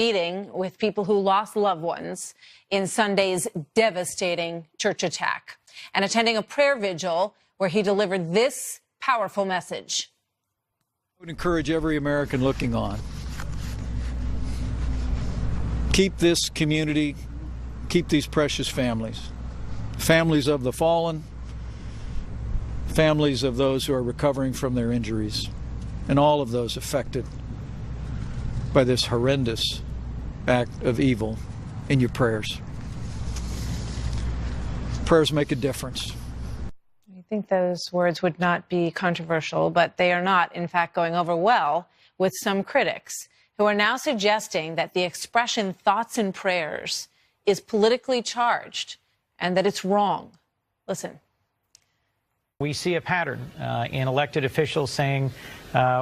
meeting with people who lost loved ones in Sunday's devastating church attack and attending a prayer vigil where he delivered this powerful message. I would encourage every American looking on. Keep this community, keep these precious families. Families of the fallen, families of those who are recovering from their injuries, and all of those affected by this horrendous act of evil in your prayers. Prayers make a difference. I think those words would not be controversial, but they are not, in fact, going over well with some critics who are now suggesting that the expression thoughts and prayers is politically charged and that it's wrong. Listen. We see a pattern in elected officials saying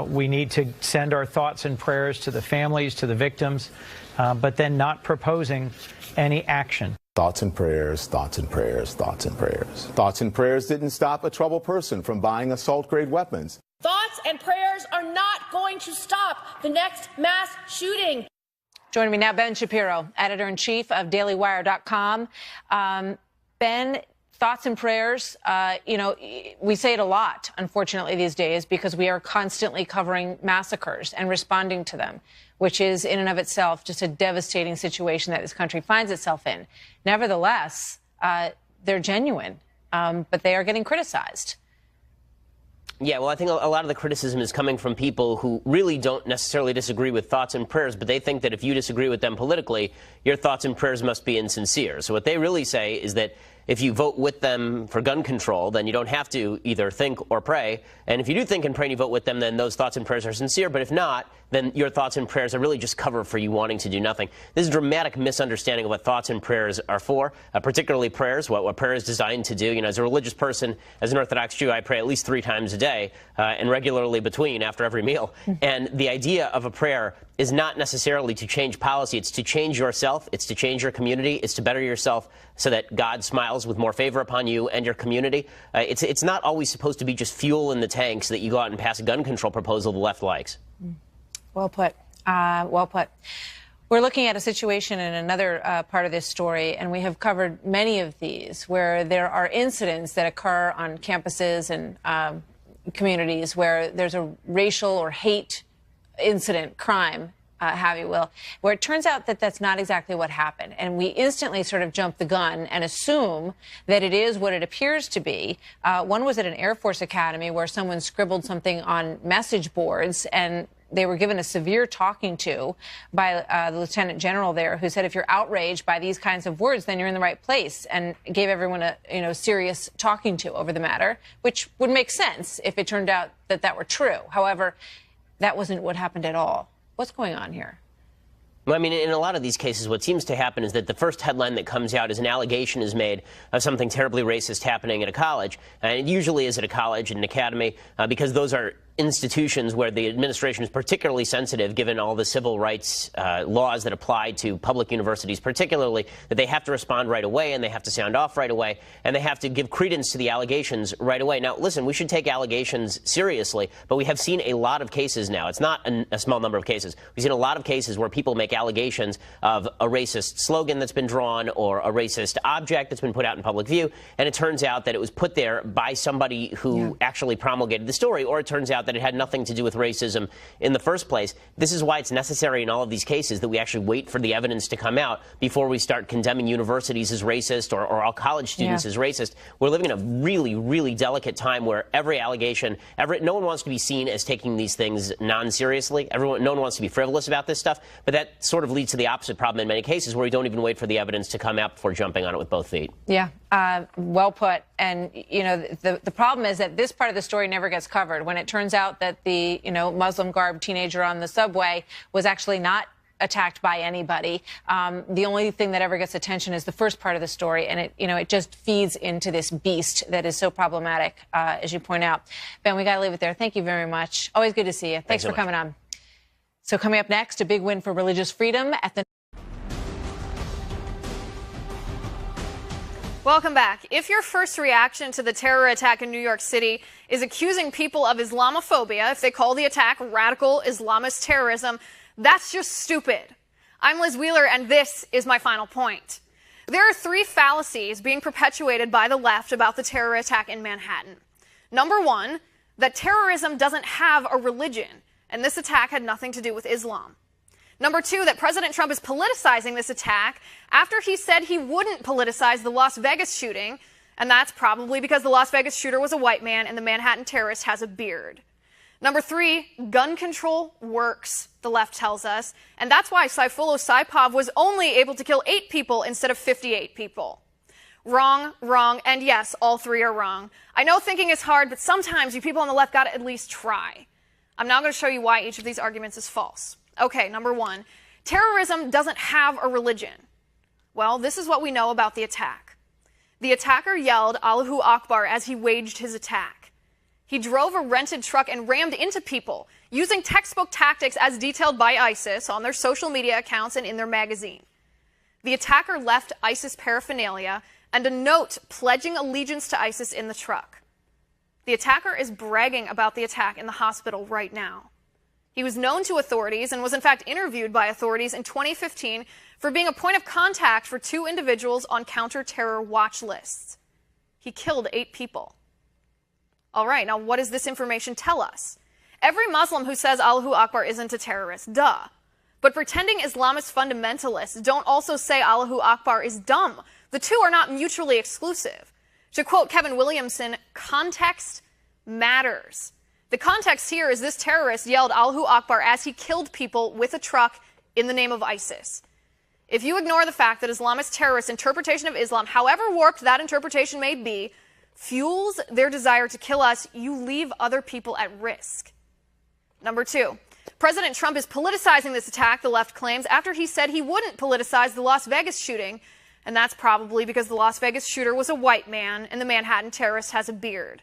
we need to send our thoughts and prayers to the families, to the victims, but then not proposing any action. Thoughts and prayers, thoughts and prayers, thoughts and prayers. Thoughts and prayers didn't stop a troubled person from buying assault-grade weapons. Thoughts and prayers are not going to stop the next mass shooting. Joining me now, Ben Shapiro, editor-in-chief of DailyWire.com. Ben, thoughts and prayers, we say it a lot, unfortunately, these days, because we are constantly covering massacres and responding to them, which is in and of itself just a devastating situation that this country finds itself in. Nevertheless, they're genuine, but they are getting criticized. Yeah, well, I think a lot of the criticism is coming from people who really don't necessarily disagree with thoughts and prayers, but they think that if you disagree with them politically, your thoughts and prayers must be insincere. So what they really say is that if you vote with them for gun control, then you don't have to either think or pray. And if you do think and pray and you vote with them, then those thoughts and prayers are sincere. But if not, then your thoughts and prayers are really just cover for you wanting to do nothing. This is a dramatic misunderstanding of what thoughts and prayers are for, particularly prayers, what prayer is designed to do. You know, as a religious person, as an Orthodox Jew, I pray at least 3 times a day and regularly between after every meal. And the idea of a prayer is not necessarily to change policy. It's to change yourself. It's to change your community. It's to better yourself so that God smiles with more favor upon you and your community. It's not always supposed to be just fuel in the tank so that you go out and pass a gun control proposal the left likes. Well put. Well put. We're looking at a situation in another part of this story, and we have covered many of these where there are incidents that occur on campuses and communities where there's a racial or hate incident, crime, have you will, where it turns out that that's not exactly what happened. And we instantly sort of jump the gun and assume that it is what it appears to be. One was at an Air Force Academy where someone scribbled something on message boards, and they were given a severe talking to by the lieutenant general there, who said, if you're outraged by these kinds of words, then you're in the right place, and gave everyone a serious talking to over the matter, which would make sense if it turned out that that were true. However, that wasn't what happened at all. What's going on here? Well, I mean, in a lot of these cases, what seems to happen is that the first headline that comes out is an allegation is made of something terribly racist happening at a college. And it usually is at a college and an academy because those are institutions where the administration is particularly sensitive, given all the civil rights laws that apply to public universities, particularly that they have to respond right away and they have to sound off right away and they have to give credence to the allegations right away. Now, listen, we should take allegations seriously, but we have seen a lot of cases now. It's not a small number of cases. We've seen a lot of cases where people make allegations of a racist slogan that's been drawn or a racist object that's been put out in public view, and it turns out that it was put there by somebody who actually promulgated the story, or it turns out that it had nothing to do with racism in the first place. This is why it's necessary in all of these cases that we actually wait for the evidence to come out before we start condemning universities as racist or all college students as racist. We're living in a really, really delicate time where every allegation, no one wants to be seen as taking these things non-seriously. No one wants to be frivolous about this stuff, but that sort of leads to the opposite problem in many cases where we don't even wait for the evidence to come out before jumping on it with both feet. Yeah, well put. And, the problem is that this part of the story never gets covered. When it turns out that the, Muslim-garbed teenager on the subway was actually not attacked by anybody, the only thing that ever gets attention is the first part of the story, and it just feeds into this beast that is so problematic, as you point out. Ben, we got to leave it there. Thank you very much. Always good to see you. Thanks for coming on. So coming up next, a big win for religious freedom at the... Welcome back. If your first reaction to the terror attack in New York City is accusing people of Islamophobia, if they call the attack radical Islamist terrorism, that's just stupid. I'm Liz Wheeler, and this is my final point. There are three fallacies being perpetuated by the left about the terror attack in Manhattan. Number one, that terrorism doesn't have a religion, and this attack had nothing to do with Islam. Number two, that President Trump is politicizing this attack after he said he wouldn't politicize the Las Vegas shooting, and that's probably because the Las Vegas shooter was a white man and the Manhattan terrorist has a beard. Number three, gun control works, the left tells us, and that's why Sayfullo Saipov was only able to kill 8 people instead of 58 people. Wrong, wrong, and yes, all three are wrong. I know thinking is hard, but sometimes you people on the left gotta at least try. I'm now going to show you why each of these arguments is false. Okay, number one, terrorism doesn't have a religion. Well, this is what we know about the attack. The attacker yelled Allahu Akbar as he waged his attack. He drove a rented truck and rammed into people, using textbook tactics as detailed by ISIS on their social media accounts and in their magazine. The attacker left ISIS paraphernalia and a note pledging allegiance to ISIS in the truck. The attacker is bragging about the attack in the hospital right now. He was known to authorities and was in fact interviewed by authorities in 2015 for being a point of contact for 2 individuals on counter-terror watch lists. He killed 8 people. All right, now what does this information tell us? Every Muslim who says Allahu Akbar isn't a terrorist, duh. But pretending Islamist fundamentalists don't also say Allahu Akbar is dumb. The two are not mutually exclusive. To quote Kevin Williamson, context matters. The context here is this terrorist yelled Allahu Akbar as he killed people with a truck in the name of ISIS. If you ignore the fact that Islamist terrorists' interpretation of Islam, however warped that interpretation may be, fuels their desire to kill us, you leave other people at risk. Number two, President Trump is politicizing this attack, the left claims, after he said he wouldn't politicize the Las Vegas shooting, and that's probably because the Las Vegas shooter was a white man and the Manhattan terrorist has a beard.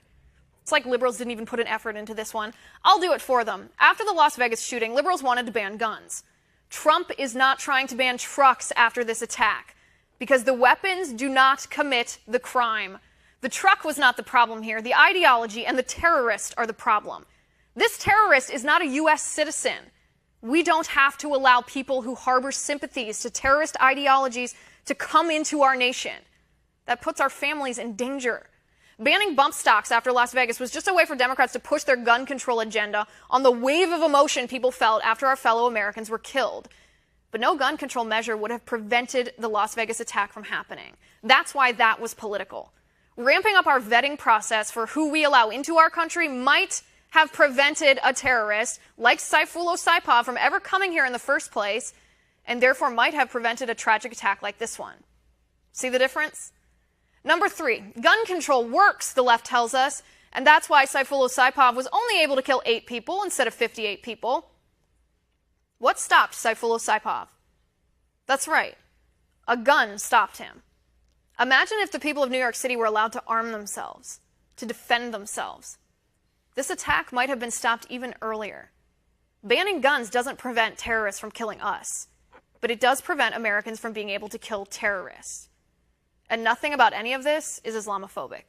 It's like liberals didn't even put an effort into this one. I'll do it for them. After the Las Vegas shooting, liberals wanted to ban guns. Trump is not trying to ban trucks after this attack because the weapons do not commit the crime. The truck was not the problem here. The ideology and the terrorist are the problem. This terrorist is not a U.S. citizen. We don't have to allow people who harbor sympathies to terrorist ideologies to come into our nation. That puts our families in danger. Banning bump stocks after Las Vegas was just a way for Democrats to push their gun control agenda on the wave of emotion people felt after our fellow Americans were killed. But no gun control measure would have prevented the Las Vegas attack from happening. That's why that was political. Ramping up our vetting process for who we allow into our country might have prevented a terrorist like Sayfullo Saipov from ever coming here in the first place, and therefore might have prevented a tragic attack like this one. See the difference? Number three, gun control works, the left tells us, and that's why Sayfullo Saipov was only able to kill 8 people instead of 58 people. What stopped Sayfullo Saipov? That's right, a gun stopped him. Imagine if the people of New York City were allowed to arm themselves, to defend themselves. This attack might have been stopped even earlier. Banning guns doesn't prevent terrorists from killing us, but it does prevent Americans from being able to kill terrorists. And nothing about any of this is Islamophobic.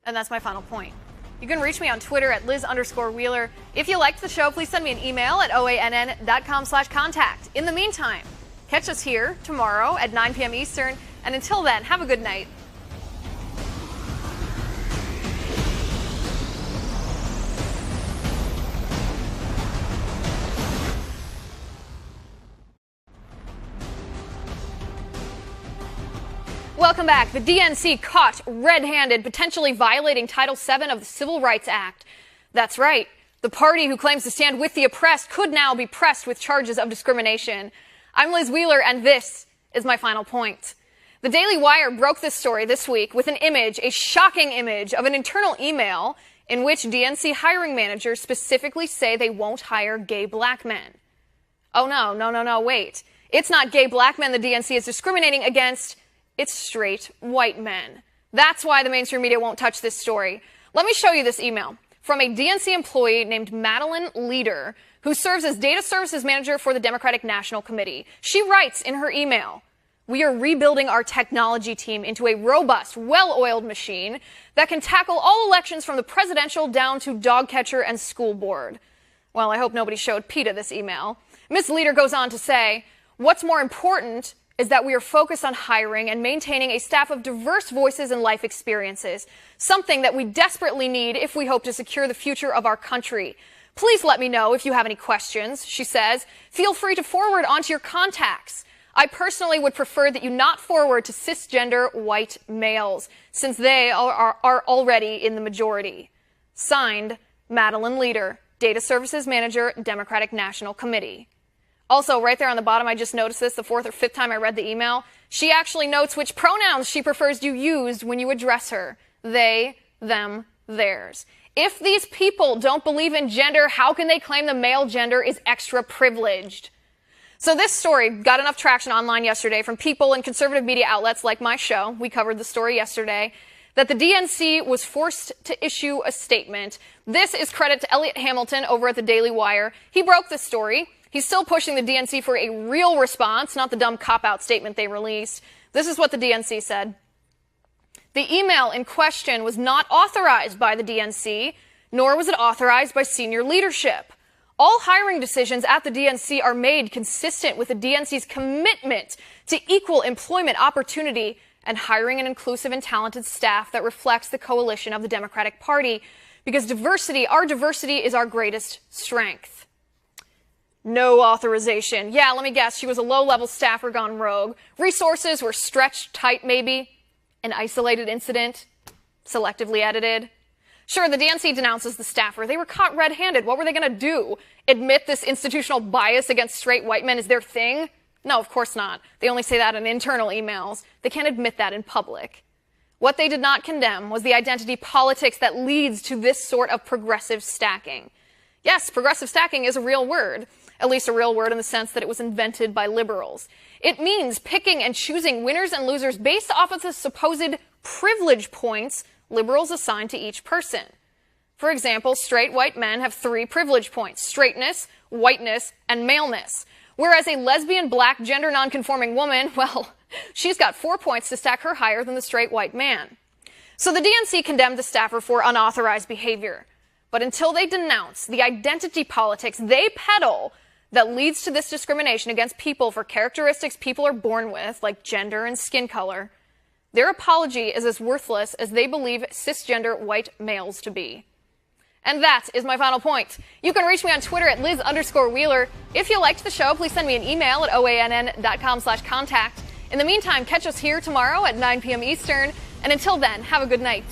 And that's my final point. You can reach me on Twitter at Liz_Wheeler. If you liked the show, please send me an email at oann.com/contact. In the meantime, catch us here tomorrow at 9 p.m. Eastern. And until then, have a good night. Welcome back. The DNC caught red-handed, potentially violating Title VII of the Civil Rights Act. That's right. The party who claims to stand with the oppressed could now be pressed with charges of discrimination. I'm Liz Wheeler, and this is my final point. The Daily Wire broke this story this week with an image, a shocking image, of an internal email in which DNC hiring managers specifically say they won't hire gay black men. Oh, no, wait. It's not gay black men the DNC is discriminating against. It's straight white men. That's why the mainstream media won't touch this story. Let me show you this email from a DNC employee named Madeline Leader, who serves as data services manager for the Democratic National Committee. She writes in her email, "We are rebuilding our technology team into a robust, well-oiled machine that can tackle all elections from the presidential down to dog catcher and school board." Well, I hope nobody showed PETA this email. Ms. Leader goes on to say, What's more important is that we are focused on hiring and maintaining a staff of diverse voices and life experiences, something that we desperately need if we hope to secure the future of our country. Please let me know if you have any questions, she says. Feel free to forward onto your contacts. I personally would prefer that you not forward to cisgender white males, since they are already in the majority. Signed, Madeline Leader, Data Services Manager, Democratic National Committee. Also, right there on the bottom, I just noticed this the fourth or fifth time I read the email. She actually notes which pronouns she prefers you use when you address her. They, them, theirs. If these people don't believe in gender, how can they claim the male gender is extra privileged? So this story got enough traction online yesterday from people in conservative media outlets like my show. We covered the story yesterday, that the DNC was forced to issue a statement. This is credit to Elliot Hamilton over at the Daily Wire. He broke this story. He's still pushing the DNC for a real response, not the dumb cop-out statement they released. This is what the DNC said. The email in question was not authorized by the DNC, nor was it authorized by senior leadership. All hiring decisions at the DNC are made consistent with the DNC's commitment to equal employment opportunity and hiring an inclusive and talented staff that reflects the coalition of the Democratic Party, because our diversity is our greatest strength. No authorization. Yeah, let me guess. She was a low-level staffer gone rogue. Resources were stretched tight, maybe. An isolated incident. Selectively edited. Sure, the DNC denounces the staffer. They were caught red-handed. What were they going to do? Admit this institutional bias against straight white men is their thing? No, of course not. They only say that in internal emails. They can't admit that in public. What they did not condemn was the identity politics that leads to this sort of progressive stacking. Yes, progressive stacking is a real word. At least a real word in the sense that it was invented by liberals. It means picking and choosing winners and losers based off of the supposed privilege points liberals assign to each person. For example, straight white men have 3 privilege points: straightness, whiteness, and maleness. Whereas a lesbian, black, gender nonconforming woman, well, she's got 4 points to stack her higher than the straight white man. So the DNC condemned the staffer for unauthorized behavior. But until they denounce the identity politics they peddle that leads to this discrimination against people for characteristics people are born with, like gender and skin color, their apology is as worthless as they believe cisgender white males to be. And that is my final point. You can reach me on Twitter at Liz_Wheeler. If you liked the show, please send me an email at oann.com/contact. In the meantime, catch us here tomorrow at 9 p.m. Eastern. And until then, have a good night.